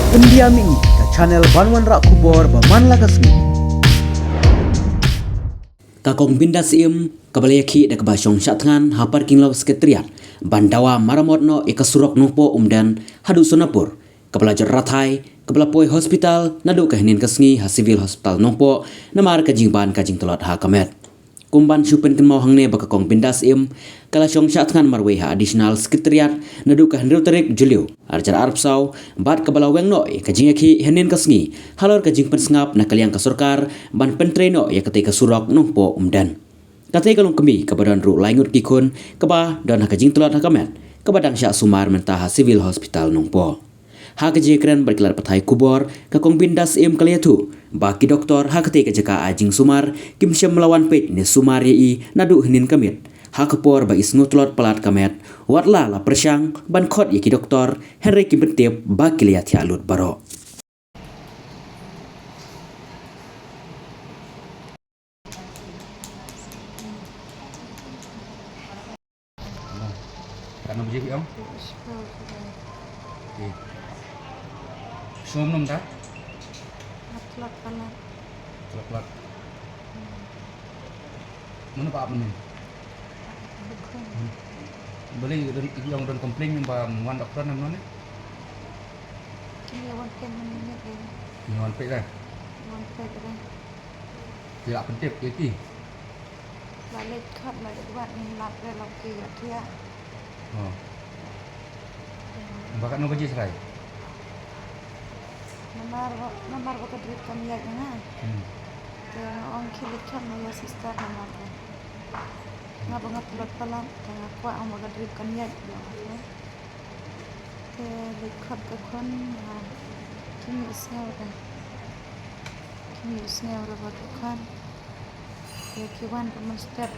Pendiami ke channel Banwan Rak Kubor Baman Lagasmi. Kakong bindas im kabalayaki da kabasong syatngan hapar kinglaw sekretariat bandawa maramotno ikasurok nupo umdan hadu sunapur kabalajar rathai kabalapoi hospital nadu kahinin kasngi ha civil hospital nupo namar kajingban kajing telot ha kamet kumban syupen kenmau hangne bakakong bindas im kalasong syatngan marwe ha additional sekretariat nadu kahinru tarik juliu arjar arpsau bat kabalaweng no kajingaki hanin kasngi halor kajing pensngap nakaliang kasurkar ban pentreno ya ketika surok nupo umdan katai kalung kemi kebadan ru laingut kikun keba dan hakajing telot hakamet kebadang syak sumar mentah civil hospital nungpo hakaji keren berkelar patai kubor kakong bindas im kaliatu baki doktor hakati kejaka ajing sumar kim syam melawan pet ni sumar yai nadu hinin kamit hakapor bagi snutlot pelat kamet watla la persyang ban khot yaki doktor Henry kim betip baki liat alut baro Karena berjadi om? Suam nom tak? Telak. Mana pak benih? Boleh yang don komplain yang wan dokter nama ni? Wan pek lah. Tidak penting yaki. Balik khot balik buat nilap relokasi ya dia. Oh. Bakat no kerja serai. Namar bakat duit kami ya na. Orang kilit kan ya sister namar. Ngapa banget buat pelan, tengah kuat orang bakat duit kami ya. Lihat ke kon, kini isnya berapa kan? Kiwan pemenstep,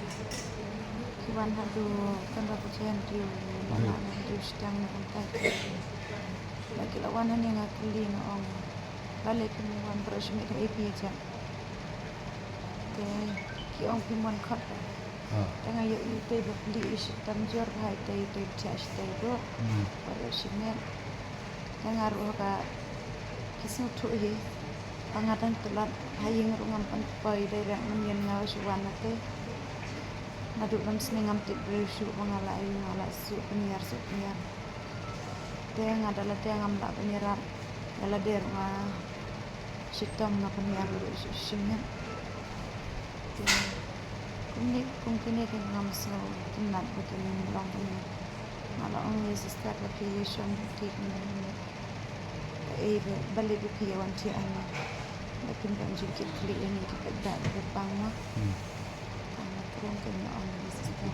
kiwan hadu kan rapucian dia, mana dia sedang mentai. Lagi lawanan yang akli na orang balik kiwan bersemi ke AP aja. Kiong kiwan kat. Tengah yuk itu beli isi tamjur hai itu charge itu. Bersemi. Tengah ruh ka kisah tu ini. Pangatan telat haying rungan panpai dari menyen ngaw suwan nate nadu lam senengam tip resu mengalai su penyiar teng adalah teng amla penyiar adalah der ma sitam na penyiar resu simnya kungkini ke ngam so tinat betul long penyiar malah only sister application tik balik ke yawan ci ana lakin banjir klik ini kita dak depan mah karena kurang kena orang di situ